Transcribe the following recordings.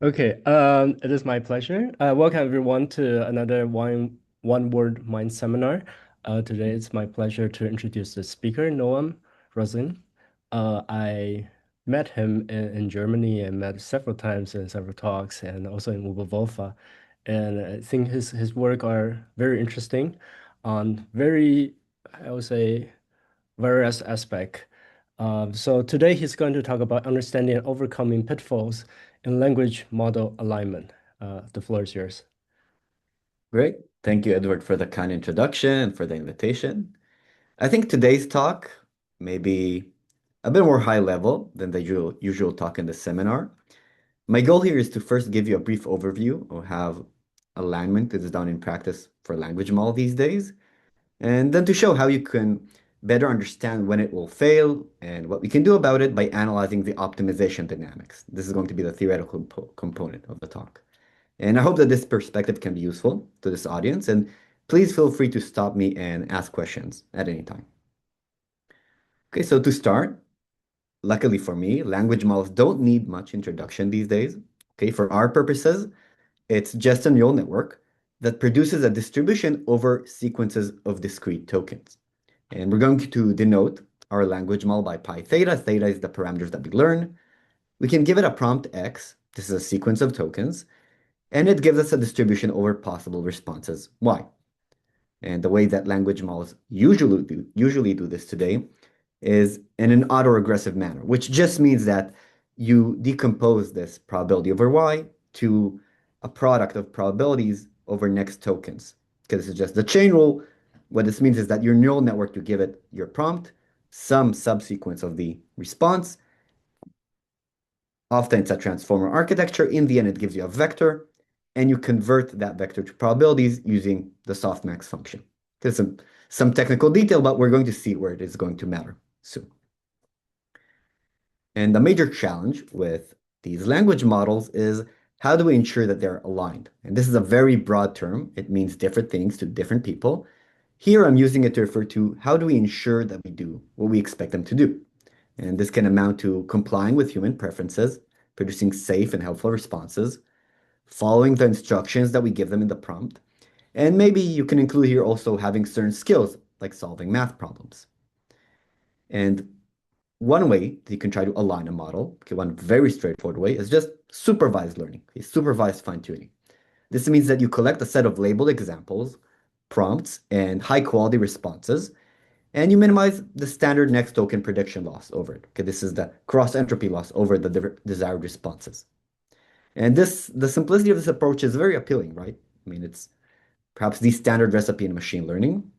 Okay, it is my pleasure. Welcome everyone to another one word mind seminar. Today it's my pleasure to introduce the speaker, Noam Razin. I met him in Germany and met several times in several talks and also in Wolfa. And I think his work are very interesting on very, I would say, various aspect. So today he's going to talk about understanding and overcoming pitfalls in language model alignment. The floor is yours. Great. Thank you, Edward, for the kind introduction and for the invitation. I think today's talk may be a bit more high level than the usual talk in the seminar. My goal here is to first give you a brief overview of how alignment is done in practice for language model these days, and then to show how you can better understand when it will fail and what we can do about it by analyzing the optimization dynamics. This is going to be the theoretical component of the talk. And I hope that this perspective can be useful to this audience. And please feel free to stop me and ask questions at any time. Okay, so to start, luckily for me, language models don't need much introduction these days. Okay, for our purposes, it's just a neural network that produces a distribution over sequences of discrete tokens. And we're going to denote our language model by pi theta. Theta is the parameters that we learn. We can give it a prompt x. This is a sequence of tokens. And it gives us a distribution over possible responses y. And the way that language models usually do this today is in an autoregressive manner, which just means that you decompose this probability over y to a product of probabilities over next tokens. Because this is just the chain rule. What this means is that your neural network, you give it your prompt, some subsequence of the response. Often it's a transformer architecture. In the end, it gives you a vector, and you convert that vector to probabilities using the softmax function. There's some technical detail, but we're going to see where it is going to matter soon. And the major challenge with these language models is how do we ensure that they're aligned? And this is a very broad term. It means different things to different people. Here I'm using it to refer to how do we ensure that we do what we expect them to do? And this can amount to complying with human preferences, producing safe and helpful responses, following the instructions that we give them in the prompt. And maybe you can include here also having certain skills like solving math problems. And one way that you can try to align a model, okay, one very straightforward way is just supervised learning, okay, supervised fine-tuning. This means that you collect a set of labeled examples, prompts, and high-quality responses, and you minimize the standard next token prediction loss over it. Okay, this is the cross entropy loss over the desired responses. And the simplicity of this approach is very appealing, right? I mean, it's perhaps the standard recipe in machine learning,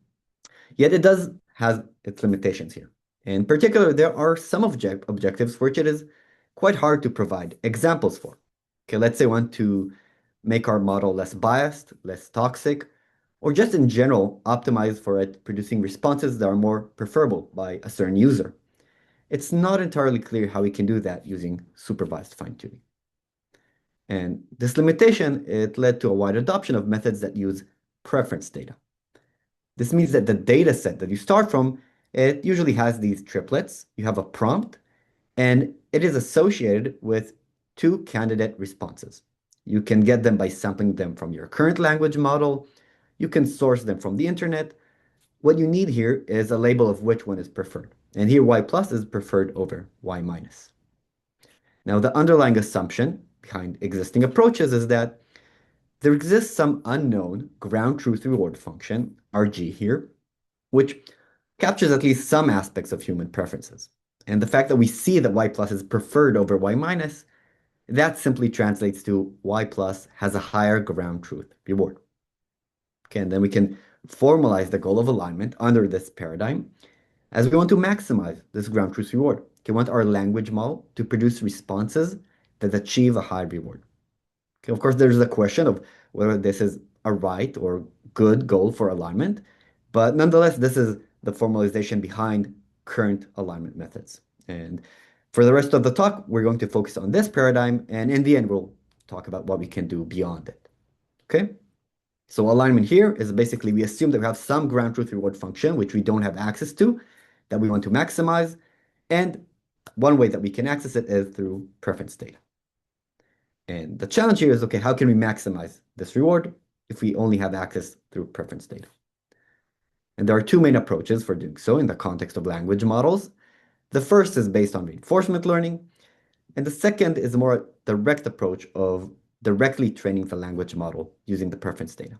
yet it does has its limitations here. In particular, there are some objectives for which it is quite hard to provide examples for. Okay, let's say we want to make our model less biased, less toxic, or just in general optimize for it producing responses that are more preferable by a certain user. It's not entirely clear how we can do that using supervised fine-tuning. And this limitation, it led to a wide adoption of methods that use preference data. This means that the data set that you start from, it usually has these triplets. You have a prompt, and it is associated with two candidate responses. You can get them by sampling them from your current language model. You can source them from the internet. What you need here is a label of which one is preferred. And here y plus is preferred over y minus. Now, the underlying assumption behind existing approaches is that there exists some unknown ground truth reward function, RG here, which captures at least some aspects of human preferences. And the fact that we see that y plus is preferred over y minus, that simply translates to y plus has a higher ground truth reward. Okay, and then we can formalize the goal of alignment under this paradigm as we want to maximize this ground truth reward. We want our language model to produce responses that achieve a high reward. Okay, of course, there's the question of whether this is a right or good goal for alignment, but nonetheless, this is the formalization behind current alignment methods. And for the rest of the talk, we're going to focus on this paradigm, and in the end, we'll talk about what we can do beyond it. Okay? So alignment here is basically we assume that we have some ground truth reward function, which we don't have access to, that we want to maximize. And one way that we can access it is through preference data. And the challenge here is, okay, how can we maximize this reward if we only have access through preference data? And there are two main approaches for doing so in the context of language models. The first is based on reinforcement learning, and the second is a more direct approach of directly training the language model using the preference data.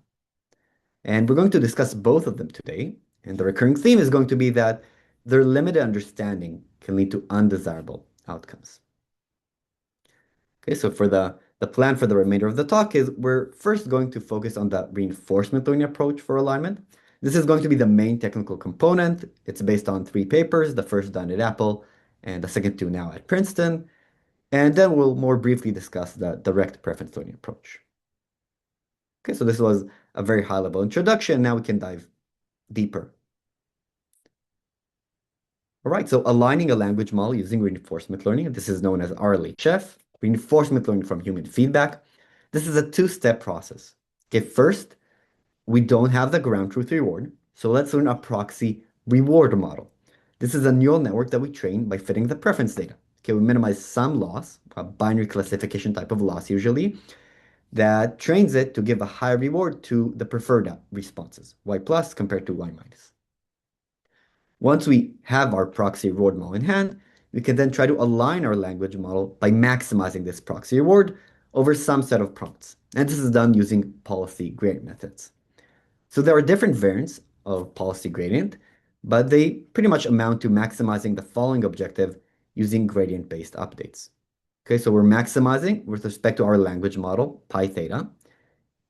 And we're going to discuss both of them today. And the recurring theme is going to be that their limited understanding can lead to undesirable outcomes. Okay, so for the plan for the remainder of the talk is we're first going to focus on the reinforcement learning approach for alignment. This is going to be the main technical component. It's based on 3 papers, the first done at Apple and the second 2 now at Princeton. And then we'll more briefly discuss the direct preference learning approach. Okay, so this was a very high-level introduction. Now we can dive deeper. All right, so aligning a language model using reinforcement learning, this is known as RLHF, reinforcement learning from human feedback. This is a 2-step process. Okay, first, we don't have the ground truth reward, so let's learn a proxy reward model. This is a neural network that we train by fitting the preference data. Okay, we minimize some loss, a binary classification type of loss usually, that trains it to give a high reward to the preferred responses, y plus compared to y minus. Once we have our proxy reward model in hand, we can then try to align our language model by maximizing this proxy reward over some set of prompts. And this is done using policy gradient methods. So there are different variants of policy gradient, but they pretty much amount to maximizing the following objective using gradient-based updates. Okay, so we're maximizing with respect to our language model, pi theta.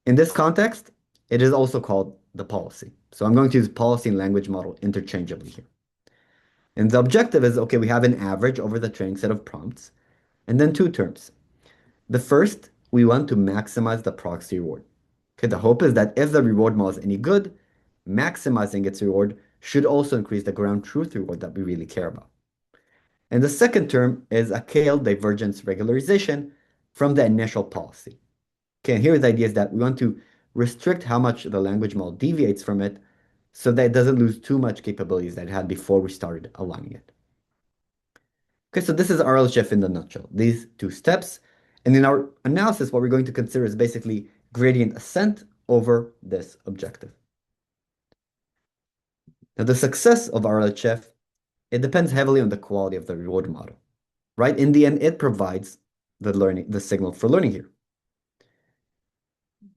In this context, it is also called the policy. So I'm going to use policy and language model interchangeably here. And the objective is, okay, we have an average over the training set of prompts, and then 2 terms. The first, we want to maximize the proxy reward. Okay, the hope is that if the reward model is any good, maximizing its reward should also increase the ground truth reward that we really care about. And the second term is a KL divergence regularization from the initial policy. Okay, and here the idea is that we want to restrict how much the language model deviates from it so that it doesn't lose too much capabilities that it had before we started aligning it. Okay, so this is RLHF in the nutshell, these 2 steps. And in our analysis, what we're going to consider is basically gradient ascent over this objective. Now, the success of RLHF, it depends heavily on the quality of the reward model, right? In the end, it provides the signal for learning here.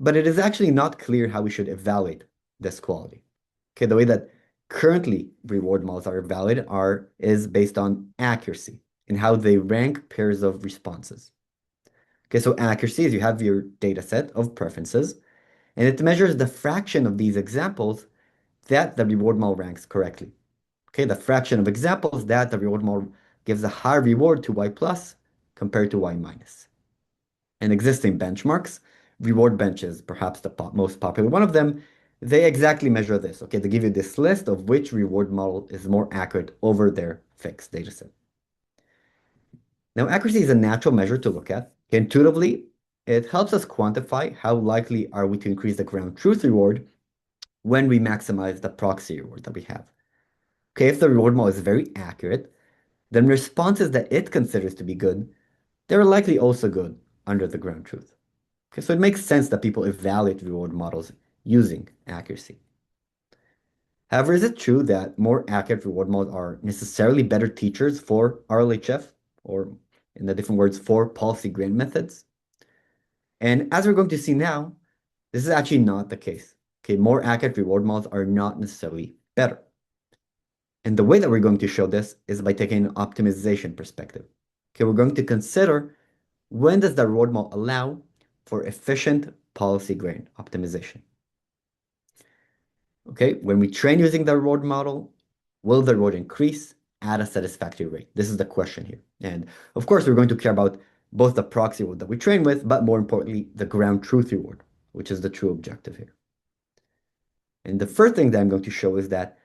But it is actually not clear how we should evaluate this quality. Okay, the way that currently reward models are evaluated is based on accuracy and how they rank pairs of responses. Okay, so accuracy is you have your data set of preferences, and it measures the fraction of these examples that the reward model ranks correctly. Okay, the fraction of examples that the reward model gives a high reward to y plus compared to y minus. And existing benchmarks, reward benches, perhaps the most popular one of them, they exactly measure this. Okay, they give you this list of which reward model is more accurate over their fixed dataset. Now, accuracy is a natural measure to look at. Intuitively, it helps us quantify how likely are we to increase the ground truth reward when we maximize the proxy reward that we have. Okay, if the reward model is very accurate, then responses that it considers to be good, they're likely also good under the ground truth. Okay, so it makes sense that people evaluate reward models using accuracy. However, is it true that more accurate reward models are necessarily better teachers for RLHF, or in the different words, for policy gradient methods? And as we're going to see now, this is actually not the case. Okay, more accurate reward models are not necessarily better. And the way that we're going to show this is by taking an optimization perspective. Okay, we're going to consider when does the reward model allow for efficient policy gradient optimization. Okay, when we train using the reward model, will the reward increase at a satisfactory rate? This is the question here. And of course, we're going to care about both the proxy reward that we train with, but more importantly, the ground truth reward, which is the true objective here. And the first thing that I'm going to show is that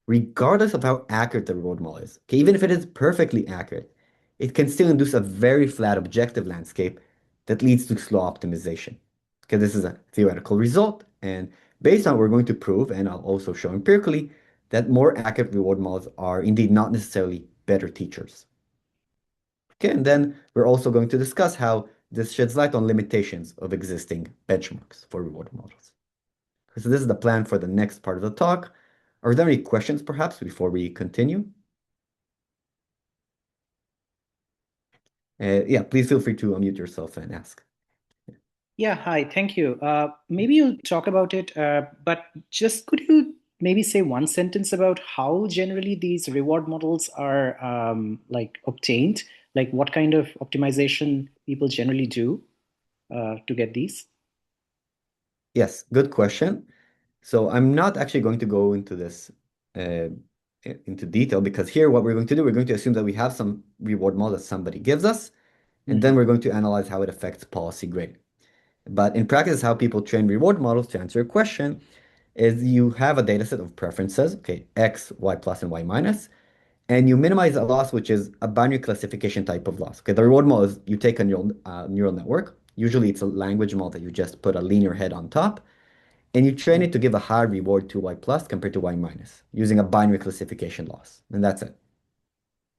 regardless of how accurate the reward model is, okay, even if it is perfectly accurate, it can still induce a very flat objective landscape that leads to slow optimization. Okay, this is a theoretical result, and based on what we're going to prove, and I'll also show empirically, that more accurate reward models are indeed not necessarily better teachers. Okay, and then we're also going to discuss how this sheds light on limitations of existing benchmarks for reward models. So this is the plan for the next part of the talk. Are there any questions perhaps before we continue? Yeah, please feel free to unmute yourself and ask. Yeah, hi, thank you. Maybe you'll talk about it, but just could you maybe say one sentence about how generally these reward models are like obtained? Like what kind of optimization people generally do to get these? Yes, good question. So I'm not actually going to go into this uh, into detail because here what we're going to do, we're going to assume that we have some reward model that somebody gives us, and then Mhm. we're going to analyze how it affects policy grading. But in practice, how people train reward models to answer your question is you have a data set of preferences, okay, X, Y plus, and Y minus, and you minimize a loss, which is a binary classification type of loss. Okay, the reward model is you take a neural network. Usually it's a language model that you just put a linear head on top, and you train it to give a higher reward to Y plus compared to Y minus using a binary classification loss. And that's it.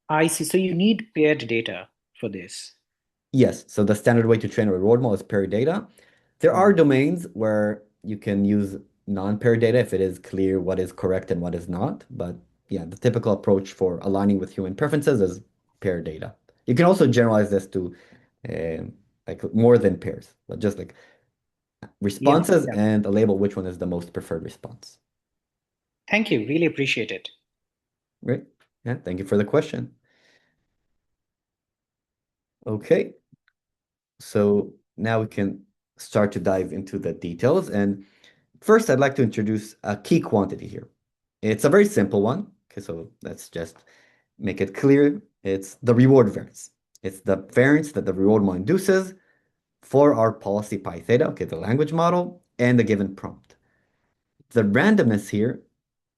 I see. So you need paired data for this. Yes, so the standard way to train a reward model is paired data. There are Mm. domains where you can use non-paired data if it is clear what is correct and what is not. But yeah, the typical approach for aligning with human preferences is paired data. You can also generalize this to like more than pairs, but just like Yeah, responses yeah. and a label which one is the most preferred response. Thank you. Really appreciate it. Great. Yeah, thank you for the question. Okay, so now we can start to dive into the details. And first, I'd like to introduce a key quantity here. It's a very simple one. Okay, so let's just make it clear. It's the reward variance. It's the variance that the reward model induces for our policy pi theta, okay, the language model, and the given prompt. The randomness here,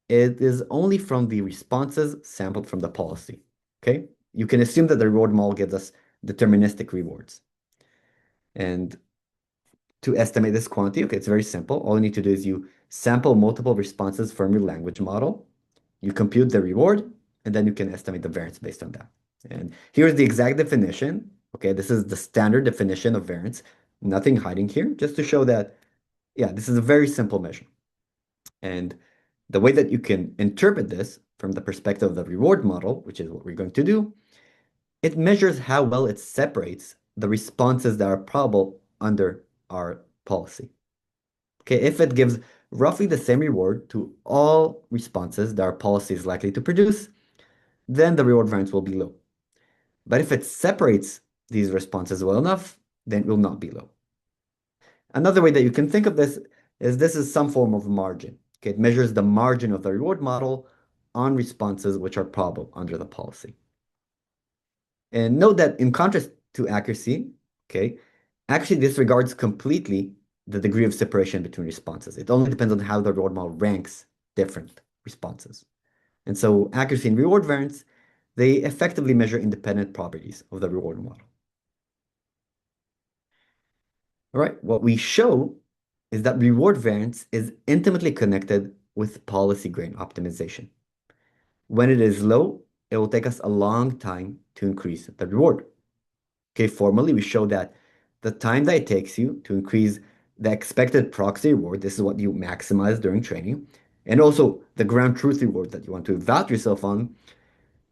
it is only from the responses sampled from the policy. Okay, you can assume that the reward model gives us deterministic rewards. And to estimate this quantity, okay, it's very simple. All you need to do is you sample multiple responses from your language model, you compute the reward, and then you can estimate the variance based on that. And here's the exact definition. Okay, this is the standard definition of variance. Nothing hiding here, just to show that, yeah, this is a very simple measure. And the way that you can interpret this from the perspective of the reward model, which is what we're going to do, it measures how well it separates the responses that are probable under our policy. Okay, if it gives roughly the same reward to all responses that our policy is likely to produce, then the reward variance will be low. But if it separates these responses well enough, then it will not be low. Another way that you can think of this is some form of margin. Okay, it measures the margin of the reward model on responses which are probable under the policy. And note that in contrast to accuracy, okay, actually disregards completely the degree of separation between responses. It only depends on how the reward model ranks different responses. And so accuracy and reward variance, they effectively measure independent properties of the reward model. All right, what we show is that reward variance is intimately connected with policy grain optimization. When it is low, it will take us a long time to increase the reward. Okay, formally, we show that the time that it takes you to increase the expected proxy reward, this is what you maximize during training, and also the ground truth reward that you want to evaluate yourself on,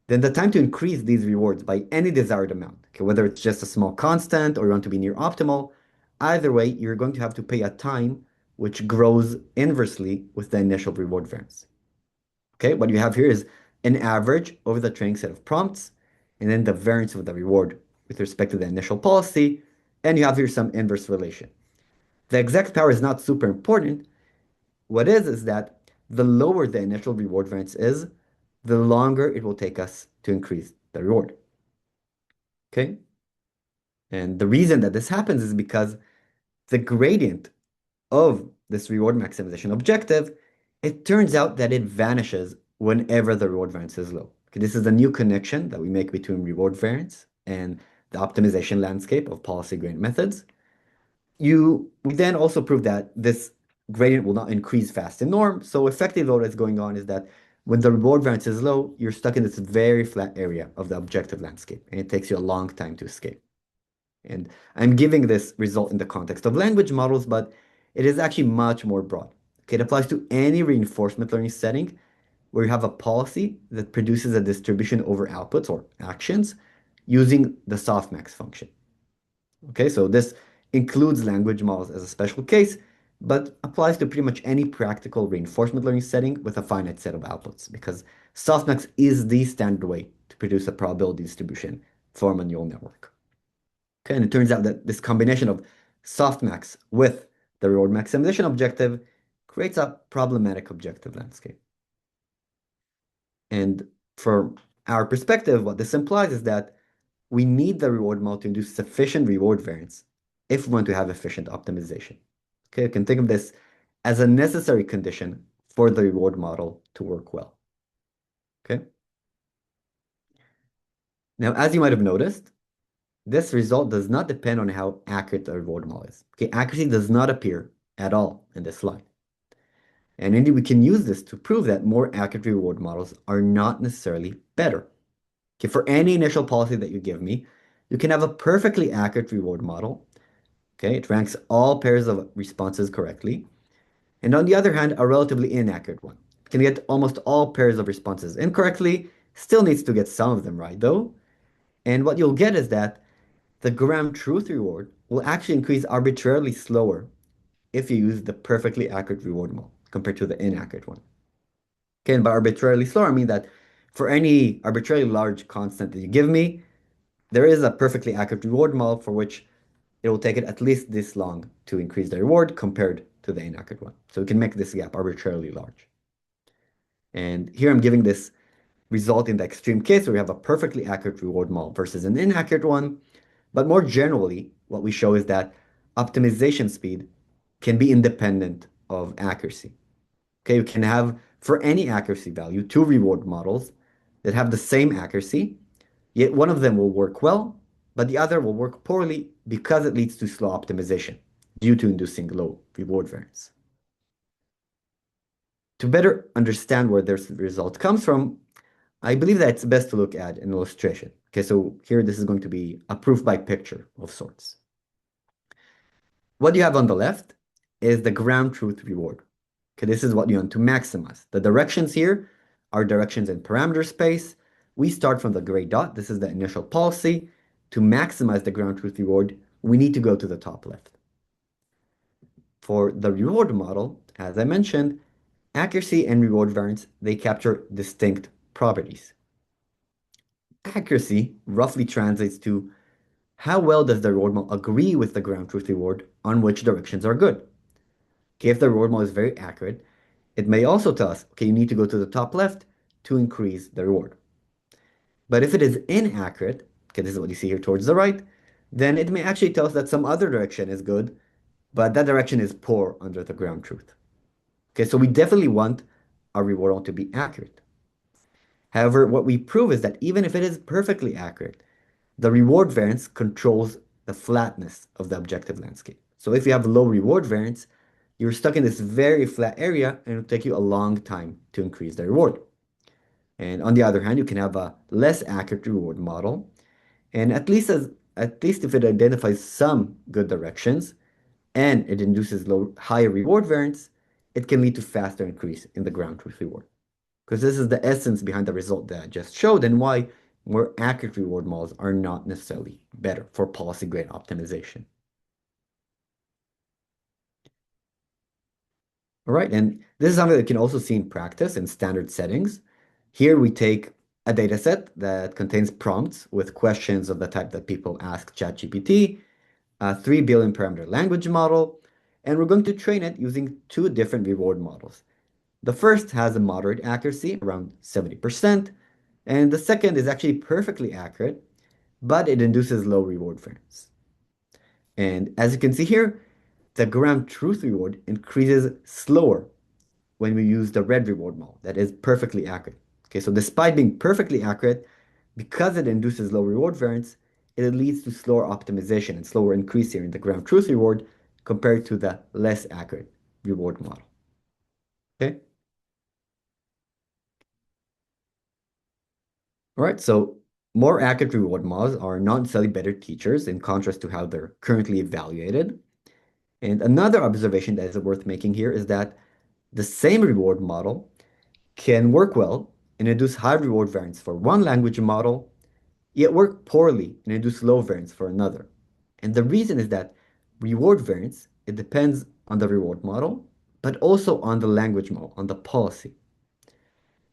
then the time to increase these rewards by any desired amount, okay, whether it's just a small constant or you want to be near optimal, either way, you're going to have to pay a time which grows inversely with the initial reward variance. Okay, what you have here is an average over the training set of prompts, and then the variance of the reward with respect to the initial policy, and you have here some inverse relation. The exact power is not super important. What is that the lower the initial reward variance is, the longer it will take us to increase the reward. Okay? And the reason that this happens is because the gradient of this reward maximization objective, it turns out that it vanishes whenever the reward variance is low. Okay, this is a new connection that we make between reward variance and the optimization landscape of policy gradient methods. We then also prove that this gradient will not increase fast in norm. So effectively what is going on is that when the reward variance is low, you're stuck in this very flat area of the objective landscape, and it takes you a long time to escape. And I'm giving this result in the context of language models, but it is actually much more broad. Okay, it applies to any reinforcement learning setting where you have a policy that produces a distribution over outputs or actions using the softmax function. Okay, so this includes language models as a special case, but applies to pretty much any practical reinforcement learning setting with a finite set of outputs, because softmax is the standard way to produce a probability distribution from a neural network. Okay, and it turns out that this combination of softmax with the reward maximization objective creates a problematic objective landscape. And from our perspective, what this implies is that we need the reward model to induce sufficient reward variance if we want to have efficient optimization. Okay, you can think of this as a necessary condition for the reward model to work well. Okay. Now, as you might have noticed, this result does not depend on how accurate the reward model is. Okay, accuracy does not appear at all in this slide. And indeed, we can use this to prove that more accurate reward models are not necessarily better. Okay, for any initial policy that you give me, you can have a perfectly accurate reward model. Okay, it ranks all pairs of responses correctly. And on the other hand, a relatively inaccurate one. It can get almost all pairs of responses incorrectly, still needs to get some of them right though. And what you'll get is that the ground truth reward will actually increase arbitrarily slower if you use the perfectly accurate reward model compared to the inaccurate one. Okay, and by arbitrarily slower, I mean that for any arbitrarily large constant that you give me, there is a perfectly accurate reward model for which it will take it at least this long to increase the reward compared to the inaccurate one. So we can make this gap arbitrarily large. And here I'm giving this result in the extreme case where we have a perfectly accurate reward model versus an inaccurate one. But more generally, what we show is that optimization speed can be independent of accuracy. Okay, you can have, for any accuracy value, two reward models that have the same accuracy, yet one of them will work well, but the other will work poorly because it leads to slow optimization due to inducing low reward variance. To better understand where this result comes from, I believe that it's best to look at an illustration. Okay, so here this is going to be a proof by picture of sorts. What you have on the left is the ground truth reward. Okay, this is what you want to maximize. The directions here are directions in parameter space. We start from the gray dot. This is the initial policy. To maximize the ground truth reward, we need to go to the top left. For the reward model, as I mentioned, accuracy and reward variance, they capture distinct properties. Accuracy roughly translates to how well does the reward model agree with the ground truth reward on which directions are good. Okay, if the reward model is very accurate, it may also tell us, okay, you need to go to the top left to increase the reward. But if it is inaccurate, okay, this is what you see here towards the right, then it may actually tell us that some other direction is good, but that direction is poor under the ground truth. Okay, so we definitely want our reward model to be accurate. However, what we prove is that even if it is perfectly accurate, the reward variance controls the flatness of the objective landscape. So if you have low reward variance, you're stuck in this very flat area and it'll take you a long time to increase the reward. And on the other hand, you can have a less accurate reward model. And at least if it identifies some good directions and it induces higher reward variance, it can lead to faster increase in the ground truth reward. Because this is the essence behind the result that I just showed and why more accurate reward models are not necessarily better for policy grade optimization. All right, and this is something that you can also see in practice in standard settings. Here we take a data set that contains prompts with questions of the type that people ask ChatGPT, a 3 billion parameter language model, and we're going to train it using two different reward models. The first has a moderate accuracy, around 70%, and the second is actually perfectly accurate, but it induces low reward variance. And as you can see here, the ground truth reward increases slower when we use the red reward model that is perfectly accurate. Okay, so despite being perfectly accurate, because it induces low reward variance, it leads to slower optimization and slower increase here in the ground truth reward compared to the less accurate reward model. Okay. All right, so more accurate reward models are not necessarily better teachers in contrast to how they're currently evaluated. And another observation that is worth making here is that the same reward model can work well and induce high reward variance for one language model, yet work poorly and induce low variance for another. And the reason is that reward variance, it depends on the reward model, but also on the language model, on the policy.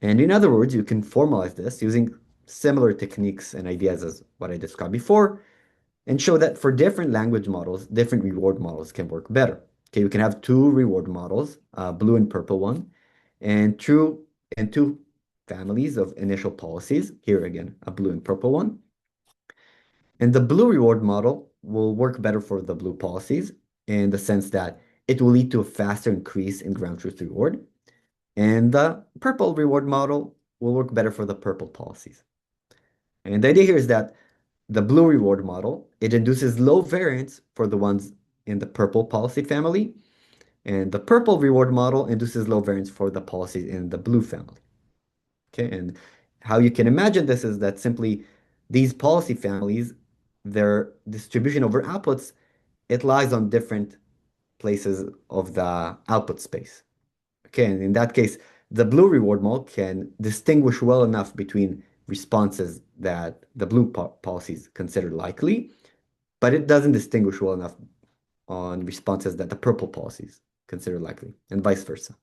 And in other words, you can formalize this using similar techniques and ideas as what I described before, and show that for different language models, different reward models can work better. Okay, you can have two reward models, blue and purple one, and two families of initial policies. Here again, a blue and purple one. And the blue reward model will work better for the blue policies in the sense that it will lead to a faster increase in ground truth reward. And the purple reward model will work better for the purple policies. And the idea here is that the blue reward model, it induces low variance for the ones in the purple policy family, and the purple reward model induces low variance for the policies in the blue family. Okay, and how you can imagine this is that simply these policy families, their distribution over outputs, it lies on different places of the output space. Okay, and in that case, the blue reward model can distinguish well enough between responses that the blue policies consider likely, but it doesn't distinguish well enough on responses that the purple policies consider likely, and vice versa.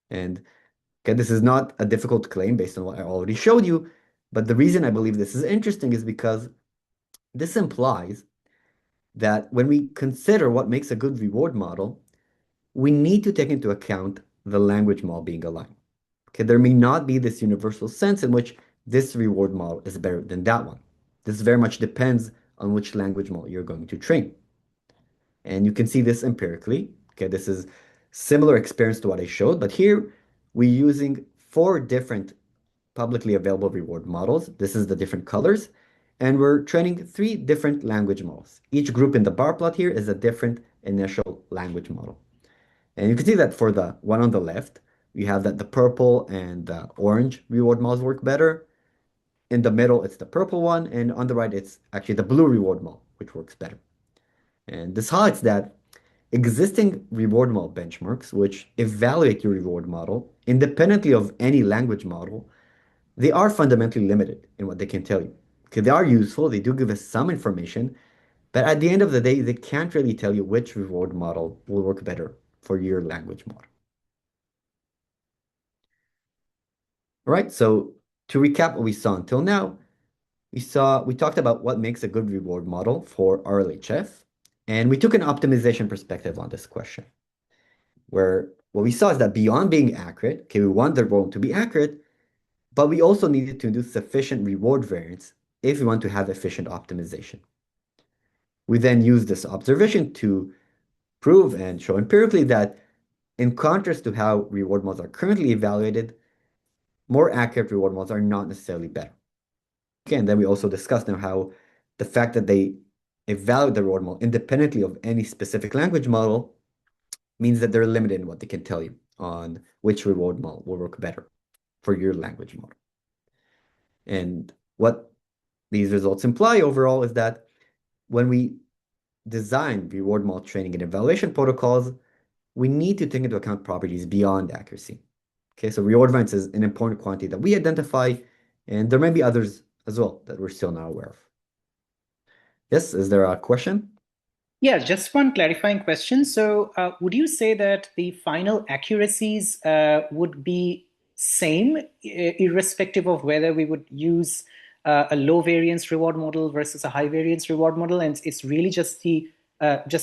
And okay, this is not a difficult claim based on what I already showed you, but the reason I believe this is interesting is because this implies that when we consider what makes a good reward model, we need to take into account the language model being aligned. Okay, there may not be this universal sense in which this reward model is better than that one. This very much depends on which language model you're going to train. And you can see this empirically. Okay, this is similar experience to what I showed, but here we're using four different publicly available reward models. This is the different colors. And we're training three different language models. Each group in the bar plot here is a different initial language model. And you can see that for the one on the left, we have that the purple and the orange reward models work better. In the middle, it's the purple one. And on the right, it's actually the blue reward model, which works better. And this highlights that existing reward model benchmarks, which evaluate your reward model independently of any language model, they are fundamentally limited in what they can tell you. Okay, they are useful, they do give us some information, but at the end of the day, they can't really tell you which reward model will work better for your language model. All right, so to recap what we saw until now, we talked about what makes a good reward model for RLHF, and we took an optimization perspective on this question, where what we saw is that beyond being accurate, okay, we want the reward to be accurate, but we also needed to do sufficient reward variance if we want to have efficient optimization. We then use this observation to prove and show empirically that in contrast to how reward models are currently evaluated, more accurate reward models are not necessarily better. Okay, and then we also discussed now how the fact that they evaluate the reward model independently of any specific language model means that they're limited in what they can tell you on which reward model will work better for your language model. And what these results imply overall is that when we design reward model training and evaluation protocols, we need to take into account properties beyond accuracy. Okay, so reward variance is an important quantity that we identify, and there may be others as well that we're still not aware of. Yes, is there a question? Yeah, just one clarifying question. So, would you say that the final accuracies would be same, irrespective of whether we would use a low variance reward model versus a high variance reward model, and it's really just the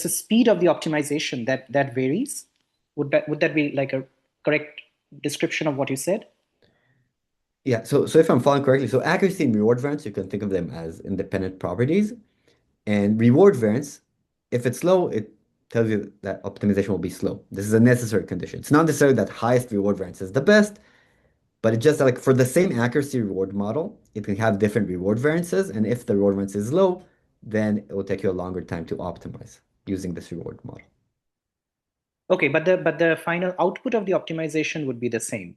speed of the optimization that varies? Would that be like a correct description of what you said? Yeah, so if I'm following correctly, so accuracy and reward variance, you can think of them as independent properties. And reward variance, if it's low, it tells you that optimization will be slow. This is a necessary condition. It's not necessarily that highest reward variance is the best, but it's just like for the same accuracy reward model, it can have different reward variances. And if the reward variance is low, then it will take you a longer time to optimize using this reward model. Okay, but the final output of the optimization would be the same.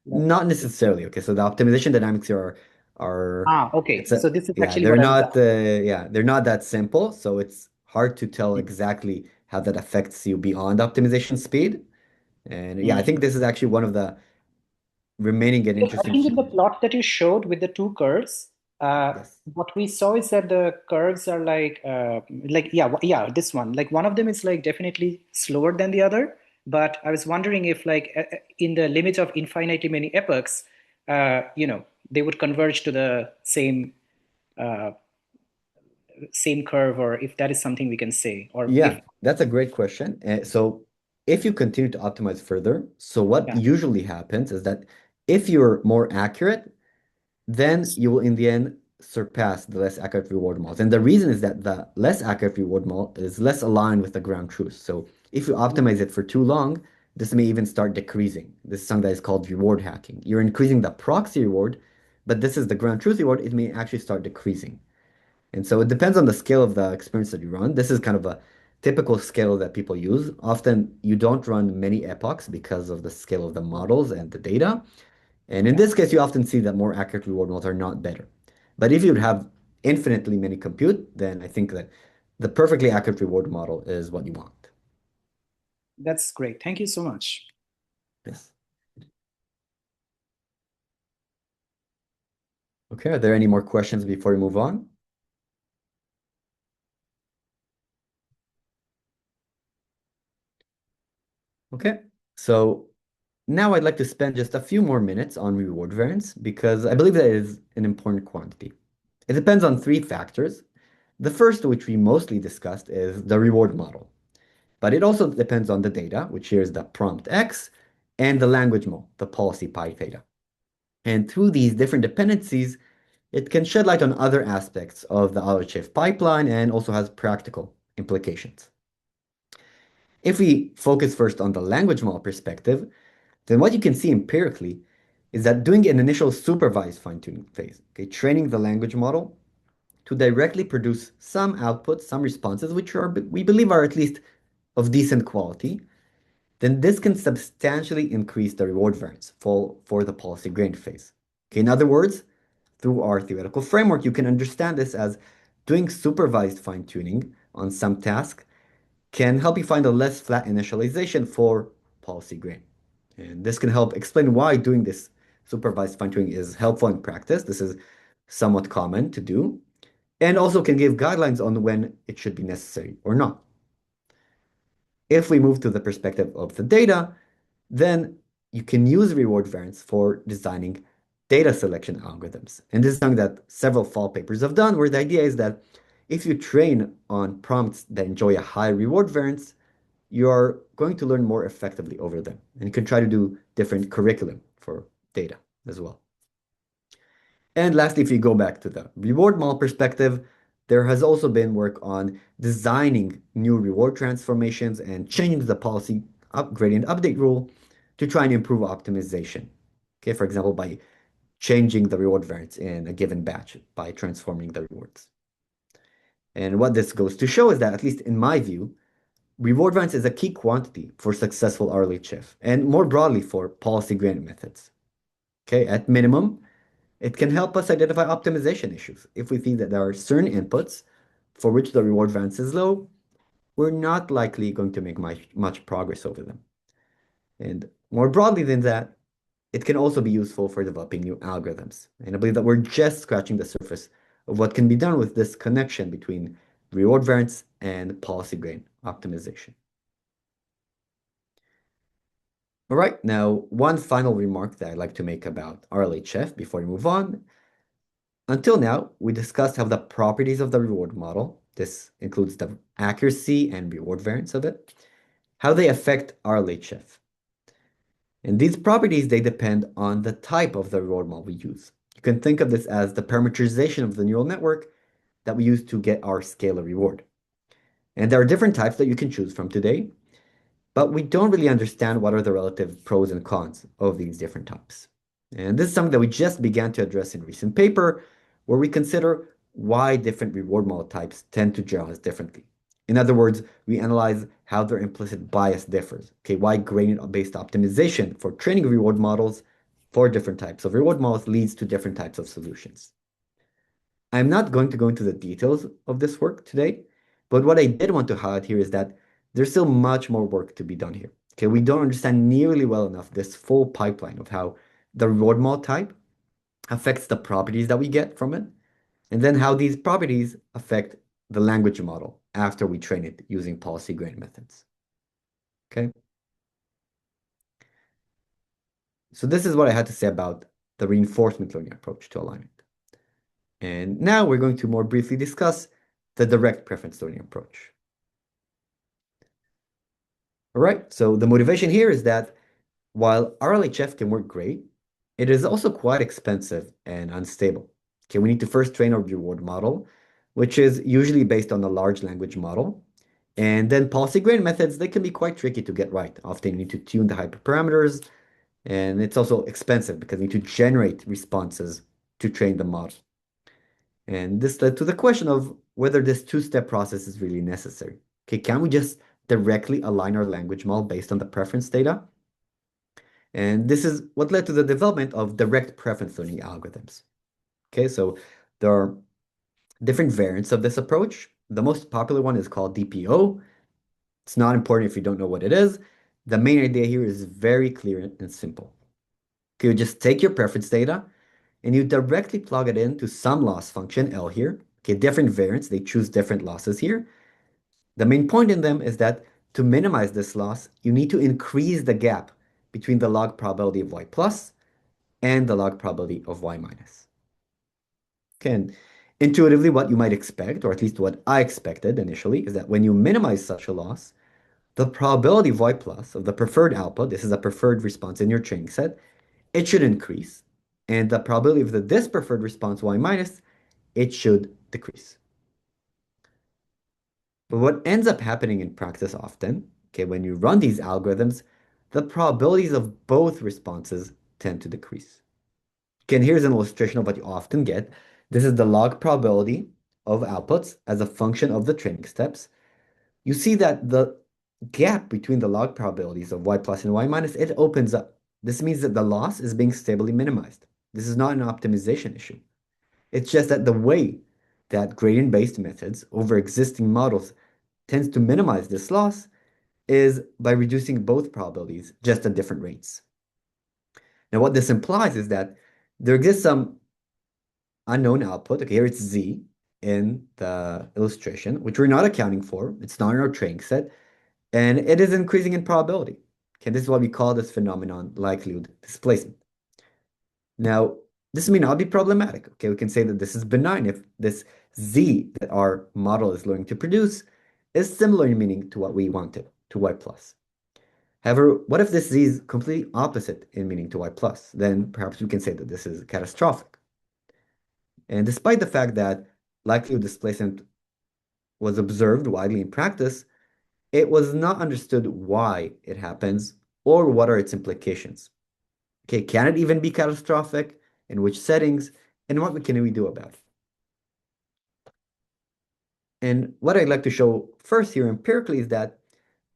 Not necessarily. Okay, so the optimization dynamics here are are Ah, okay. it's a So this is yeah, actually what I was asking. they're not that simple, so it's hard to tell exactly how that affects you beyond optimization speed. And yeah, I think Mm. this is actually one of the remaining and I interesting think in the challenges. plot that you showed with the two curves, Yes. what we saw is that the curves are like yeah, yeah, this one. Like one of them is like definitely slower than the other. But I was wondering if like in the limit of infinitely many epochs, they would converge to the uh, same curve, or if that is something we can say, or Yeah, if that's a great question. So if you continue to optimize further, so what yeah, usually happens is that if you're more accurate, then you will in the end surpass the less accurate reward models. And the reason is that the less accurate reward model is less aligned with the ground truth. So if you optimize it for too long, this may even start decreasing. This is something that is called reward hacking. You're increasing the proxy reward, but this is the ground truth reward. It may actually start decreasing. And so it depends on the scale of the experience that you run. This is kind of a typical scale that people use. Often you don't run many epochs because of the scale of the models and the data. And in yeah. this case, you often see that more accurate reward models are not better. But if you have infinitely many compute, then I think that the perfectly accurate reward model is what you want. That's great. Thank you so much. Yes. Okay, are there any more questions before we move on? Okay, so now I'd like to spend just a few more minutes on reward variance because I believe that it is an important quantity. It depends on three factors. The first, which we mostly discussed, is the reward model. But it also depends on the data, which here is the prompt X, and the language model, the policy pi theta. And through these different dependencies, it can shed light on other aspects of the RLHF pipeline and also has practical implications. If we focus first on the language model perspective, then what you can see empirically is that doing an initial supervised fine-tuning phase, okay, training the language model to directly produce some outputs, some responses, which we believe are at least of decent quality, then this can substantially increase the reward variance for the policy grain phase. Okay, in other words, through our theoretical framework, you can understand this as doing supervised fine-tuning on some task can help you find a less flat initialization for policy grain. And this can help explain why doing this supervised fine-tuning is helpful in practice. This is somewhat common to do, and also can give guidelines on when it should be necessary or not. If we move to the perspective of the data, then you can use reward variance for designing data selection algorithms. And this is something that several fall papers have done, where the idea is that if you train on prompts that enjoy a high reward variance, you're going to learn more effectively over them. And you can try to do different curriculum for data as well. And lastly, if you go back to the reward model perspective, there has also been work on designing new reward transformations and changing the policy gradient update rule to try and improve optimization. Okay, for example, by changing the reward variance in a given batch by transforming the rewards. And what this goes to show is that, at least in my view, reward variance is a key quantity for successful RLHF and more broadly for policy gradient methods. Okay, at minimum, it can help us identify optimization issues. If we think that there are certain inputs for which the reward variance is low, we're not likely going to make much progress over them. And more broadly than that, it can also be useful for developing new algorithms. And I believe that we're just scratching the surface of what can be done with this connection between reward variance and policy grain optimization. All right, now one final remark that I'd like to make about RLHF before we move on. Until now, we discussed how the properties of the reward model, this includes the accuracy and reward variance of it, how they affect RLHF. And these properties, they depend on the type of the reward model we use. You can think of this as the parameterization of the neural network that we use to get our scalar reward. And there are different types that you can choose from today, but we don't really understand what are the relative pros and cons of these different types. And this is something that we just began to address in a recent paper, where we consider why different reward model types tend to generalize differently. In other words, we analyze how their implicit bias differs. Okay, why gradient-based optimization for training reward models 4 different types of reward models leads to different types of solutions. I'm not going to go into the details of this work today, but what I did want to highlight here is that there's still much more work to be done here. Okay, we don't understand nearly well enough this full pipeline of how the reward model type affects the properties that we get from it, and then how these properties affect the language model after we train it using policy gradient methods. Okay. So this is what I had to say about the reinforcement learning approach to alignment. And now we're going to more briefly discuss the direct preference learning approach. All right, so the motivation here is that while RLHF can work great, it is also quite expensive and unstable. Okay, we need to first train our reward model, which is usually based on a large language model. And then policy gradient methods, they can be quite tricky to get right. Often you need to tune the hyperparameters, and it's also expensive because you need to generate responses to train the model. And this led to the question of whether this two-step process is really necessary. Okay, can we just directly align our language model based on the preference data? And this is what led to the development of direct preference learning algorithms. Okay, so there are different variants of this approach. The most popular one is called DPO. It's not important if you don't know what it is. The main idea here is very clear and simple. Okay, you just take your preference data and you directly plug it into some loss function, L here. Okay, different variants, they choose different losses here. The main point in them is that to minimize this loss, you need to increase the gap between the log probability of y plus and the log probability of y minus. Okay, and intuitively what you might expect, or at least what I expected initially, is that when you minimize such a loss, the probability of y plus, of the preferred output, this is a preferred response in your training set, it should increase. And the probability of the dispreferred response, y minus, it should decrease. But what ends up happening in practice often, okay, when you run these algorithms, the probabilities of both responses tend to decrease. Okay, and here's an illustration of what you often get. This is the log probability of outputs as a function of the training steps. You see that the gap between the log probabilities of y plus and y minus, it opens up. This means that the loss is being stably minimized. This is not an optimization issue. It's just that the way that gradient-based methods over existing models tends to minimize this loss is by reducing both probabilities just at different rates. Now, what this implies is that there exists some unknown output. Okay, here it's z in the illustration, which we're not accounting for. It's not in our training set, and it is increasing in probability. Okay, this is what we call this phenomenon likelihood displacement. Now, this may not be problematic. Okay, we can say that this is benign if this z that our model is learning to produce is similar in meaning to what we wanted, to y plus. However, what if this z is completely opposite in meaning to y plus? Then perhaps we can say that this is catastrophic. And despite the fact that likelihood displacement was observed widely in practice, it was not understood why it happens or what are its implications. Okay, can it even be catastrophic? In which settings? And what can we do about it? And what I'd like to show first here empirically is that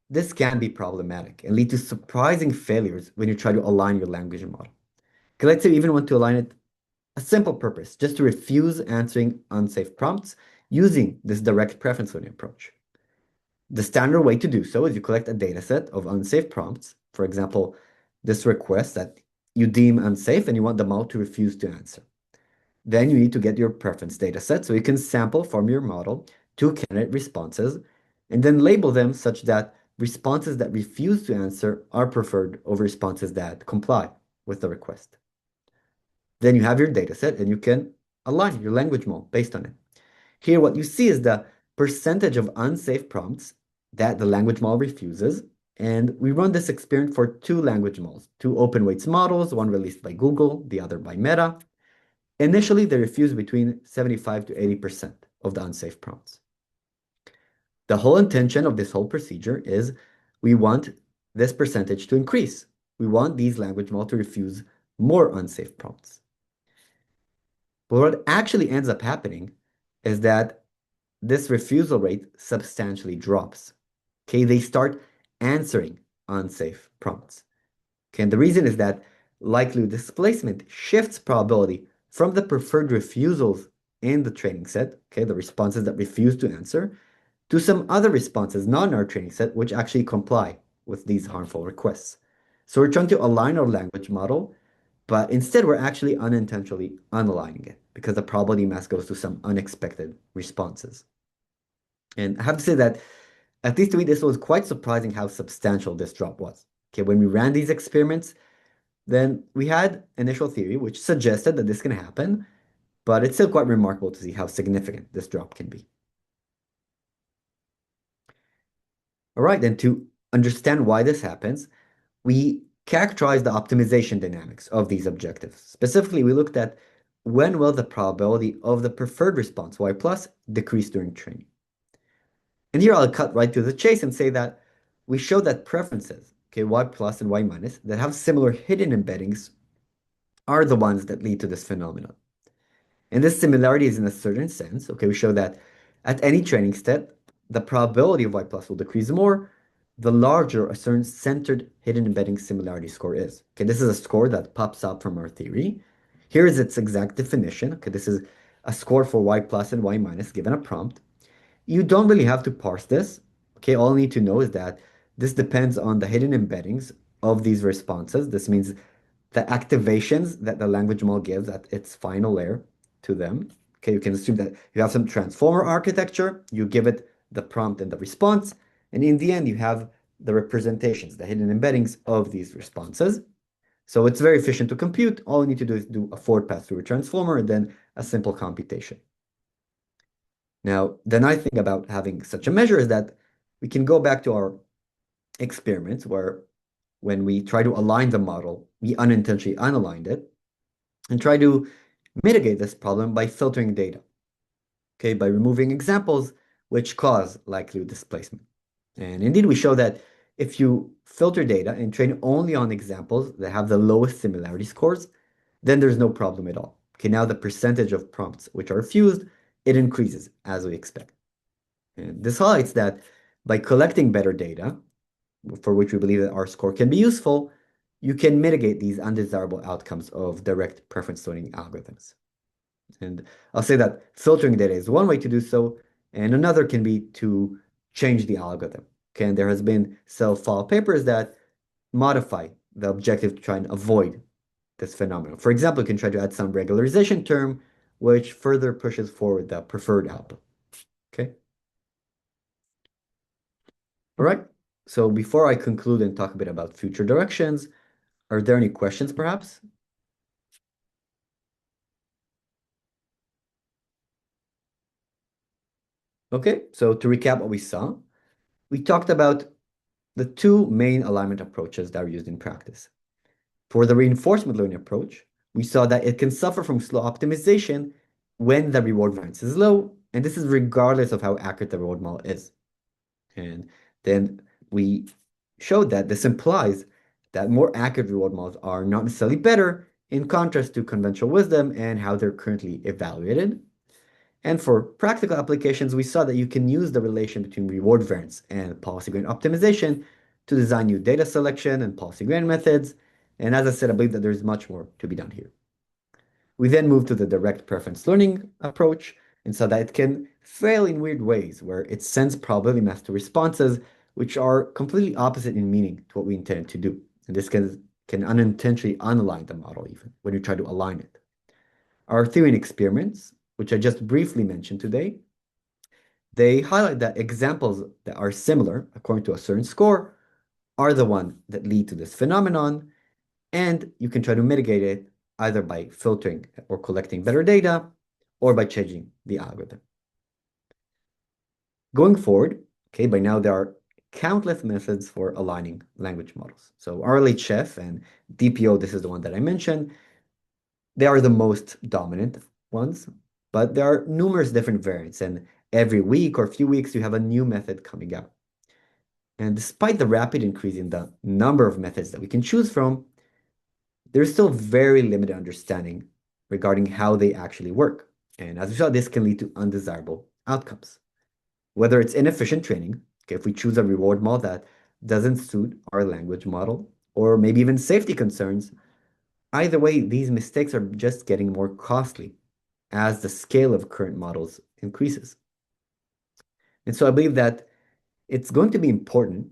this can be problematic and lead to surprising failures when you try to align your language model. Okay, let's say you even want to align it a simple purpose, just to refuse answering unsafe prompts using this direct preference learning approach. The standard way to do so is you collect a data set of unsafe prompts. For example, this request that you deem unsafe and you want the model to refuse to answer. Then you need to get your preference data set so you can sample from your model 2 candidate responses and then label them such that responses that refuse to answer are preferred over responses that comply with the request. Then you have your data set and you can align your language model based on it. Here, what you see is the percentage of unsafe prompts that the language model refuses. And we run this experiment for 2 language models, 2 open weights models, one released by Google, the other by Meta. Initially, they refuse between 75 to 80% of the unsafe prompts. The whole intention of this whole procedure is we want this percentage to increase. We want these language models to refuse more unsafe prompts. But what actually ends up happening is that this refusal rate substantially drops. Okay, they start answering unsafe prompts. Okay, and the reason is that likelihood displacement shifts probability from the preferred refusals in the training set, okay, the responses that refuse to answer, to some other responses not in our training set, which actually comply with these harmful requests. So we're trying to align our language model, but instead we're actually unintentionally unaligning it because the probability mass goes to some unexpected responses. And I have to say that, at least to me, this was quite surprising how substantial this drop was. Okay, when we ran these experiments, then we had initial theory which suggested that this can happen, but it's still quite remarkable to see how significant this drop can be. All right, then to understand why this happens, we characterized the optimization dynamics of these objectives. Specifically, we looked at when will the probability of the preferred response, y plus, decrease during training. And here I'll cut right to the chase and say that we show that preferences, okay, y plus and y minus, that have similar hidden embeddings are the ones that lead to this phenomenon. And this similarity is in a certain sense, okay, we show that at any training step, the probability of y plus will decrease more, the larger a certain centered hidden embedding similarity score is. Okay, this is a score that pops up from our theory. Here is its exact definition. Okay, this is a score for y plus and y minus given a prompt. You don't really have to parse this. Okay, all you need to know is that this depends on the hidden embeddings of these responses. This means the activations that the language model gives at its final layer to them. Okay, you can assume that you have some transformer architecture, you give it the prompt and the response, and in the end, you have the representations, the hidden embeddings of these responses. So it's very efficient to compute. All you need to do is do a forward pass through a transformer and then a simple computation. Now, the nice thing about having such a measure is that we can go back to our experiments where when we try to align the model, we unintentionally unaligned it and try to mitigate this problem by filtering data, okay, by removing examples which cause likelihood displacement. And indeed, we show that if you filter data and train only on examples that have the lowest similarity scores, then there's no problem at all. Okay, now the percentage of prompts which are refused, it increases as we expect. And this highlights that by collecting better data, for which we believe that our score can be useful, you can mitigate these undesirable outcomes of direct preference tuning algorithms. And I'll say that filtering data is one way to do so, and another can be to change the algorithm. Okay, and there has been self-follow papers that modify the objective to try and avoid this phenomenon. For example, you can try to add some regularization term, which further pushes forward the preferred output. Okay. All right. So before I conclude and talk a bit about future directions, are there any questions perhaps? Okay, so to recap what we saw, we talked about the two main alignment approaches that are used in practice. For the reinforcement learning approach, we saw that it can suffer from slow optimization when the reward variance is low, and this is regardless of how accurate the reward model is. And then we showed that this implies that more accurate reward models are not necessarily better, in contrast to conventional wisdom and how they're currently evaluated. And for practical applications, we saw that you can use the relation between reward variance and policy gradient optimization to design new data selection and policy gradient methods. And as I said, I believe that there's much more to be done here. We then moved to the direct preference learning approach, and so that it can fail in weird ways, where it sends probability mass to responses which are completely opposite in meaning to what we intended to do. And this can unintentionally unalign the model even when you try to align it. Our theory and experiments, which I just briefly mentioned today, they highlight that examples that are similar according to a certain score are the ones that lead to this phenomenon, and you can try to mitigate it either by filtering or collecting better data or by changing the algorithm. Going forward, okay, by now there are countless methods for aligning language models. So RLHF and DPO, this is the one that I mentioned, they are the most dominant ones, but there are numerous different variants, and every week or few weeks you have a new method coming out. And despite the rapid increase in the number of methods that we can choose from, there's still very limited understanding regarding how they actually work. And as we saw, this can lead to undesirable outcomes. Whether it's inefficient training, okay, if we choose a reward model that doesn't suit our language model, or maybe even safety concerns, Either way, these mistakes are just getting more costly as the scale of current models increases. And so I believe that it's going to be important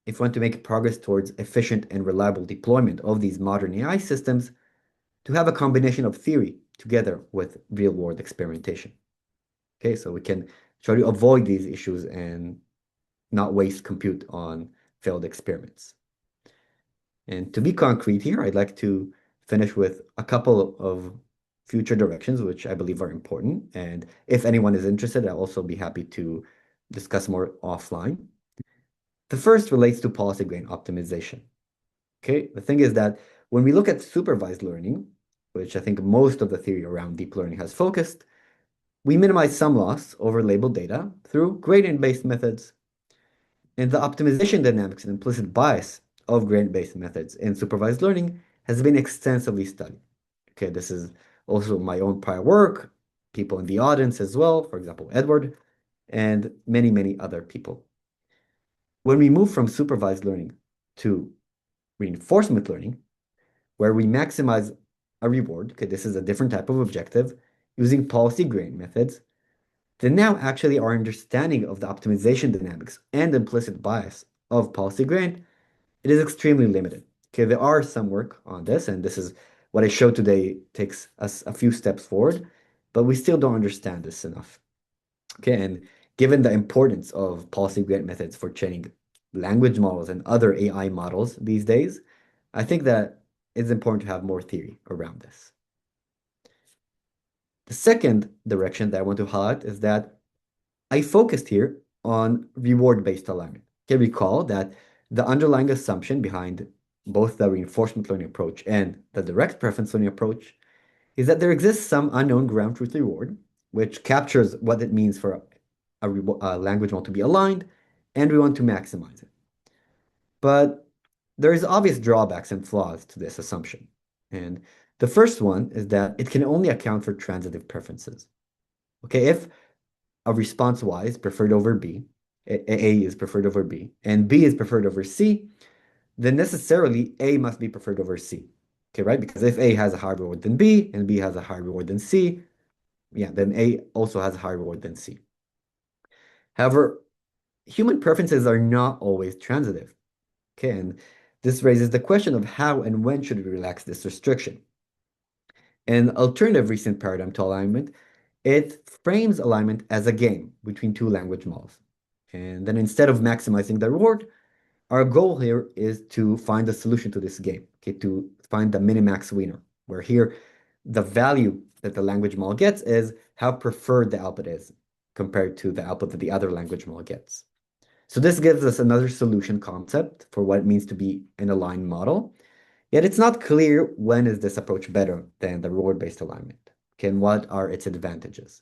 if we want to make progress towards efficient and reliable deployment of these modern AI systems to have a combination of theory together with real-world experimentation. Okay, so we can try to avoid these issues and not waste compute on failed experiments. And to be concrete here, I'd like to finish with a couple of future directions, which I believe are important. And if anyone is interested, I'll also be happy to discuss more offline. The first relates to policy gain optimization. Okay, the thing is that when we look at supervised learning, which I think most of the theory around deep learning has focused, we minimize some loss over labeled data through gradient-based methods. And the optimization dynamics and implicit bias of gradient-based methods in supervised learning has been extensively studied. Okay, this is also my own prior work, people in the audience as well, for example, Edward, and many, many other people. When we move from supervised learning to reinforcement learning, where we maximize a reward, okay, this is a different type of objective, using policy gradient methods, then now actually our understanding of the optimization dynamics and implicit bias of policy gradient, it is extremely limited. Okay, there are some work on this, and this is what I showed today takes us a few steps forward, but we still don't understand this enough. Okay, and given the importance of policy gradient methods for training language models and other AI models these days, I think that it's important to have more theory around this. The second direction that I want to highlight is that I focused here on reward-based alignment. Okay, recall that the underlying assumption behind both the reinforcement learning approach and the direct preference learning approach is that there exists some unknown ground truth reward, which captures what it means for a language model to be aligned, and we want to maximize it. But there is obvious drawbacks and flaws to this assumption. And the first one is that it can only account for transitive preferences. Okay, if a response Y is preferred over B, A is preferred over B, and B is preferred over C, then necessarily A must be preferred over C. Okay, right? Because if A has a higher reward than B and B has a higher reward than C, yeah, then A also has a higher reward than C. However, human preferences are not always transitive. Okay, and this raises the question of how and when should we relax this restriction? An alternative recent paradigm to alignment, it frames alignment as a game between two language models. And then instead of maximizing the reward, our goal here is to find a solution to this game, okay, to find the minimax winner, where here the value that the language model gets is how preferred the output is compared to the output that the other language model gets. So this gives us another solution concept for what it means to be an aligned model. Yet it's not clear when is this approach better than the reward-based alignment. Okay, and what are its advantages?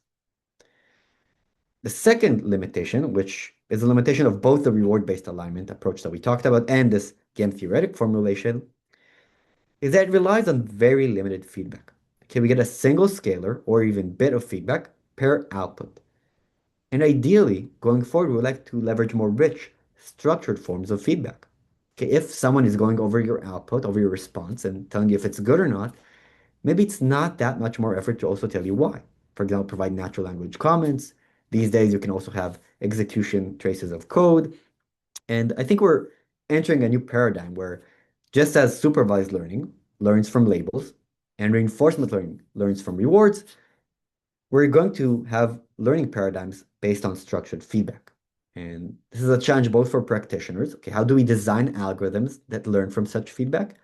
The second limitation, which is a limitation of both the reward-based alignment approach that we talked about and this game theoretic formulation, is that it relies on very limited feedback. Okay, we get a single scalar or even bit of feedback per output. And ideally, going forward, we like to leverage more rich, structured forms of feedback. Okay, if someone is going over your output, over your response, and telling you if it's good or not, maybe it's not that much more effort to also tell you why. For example, provide natural language comments. These days, you can also have execution traces of code. And I think we're entering a new paradigm where just as supervised learning learns from labels and reinforcement learning learns from rewards, we're going to have learning paradigms based on structured feedback. And this is a challenge both for practitioners. Okay, how do we design algorithms that learn from such feedback?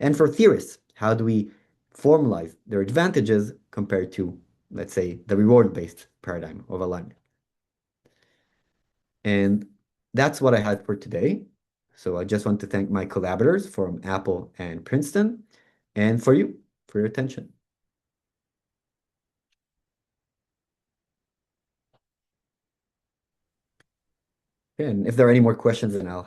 And for theorists, how do we formalize their advantages compared to, let's say, the reward-based paradigm of alignment? And that's what I had for today. So I just want to thank my collaborators from Apple and Princeton, and for you for your attention. And if there are any more questions, then I'll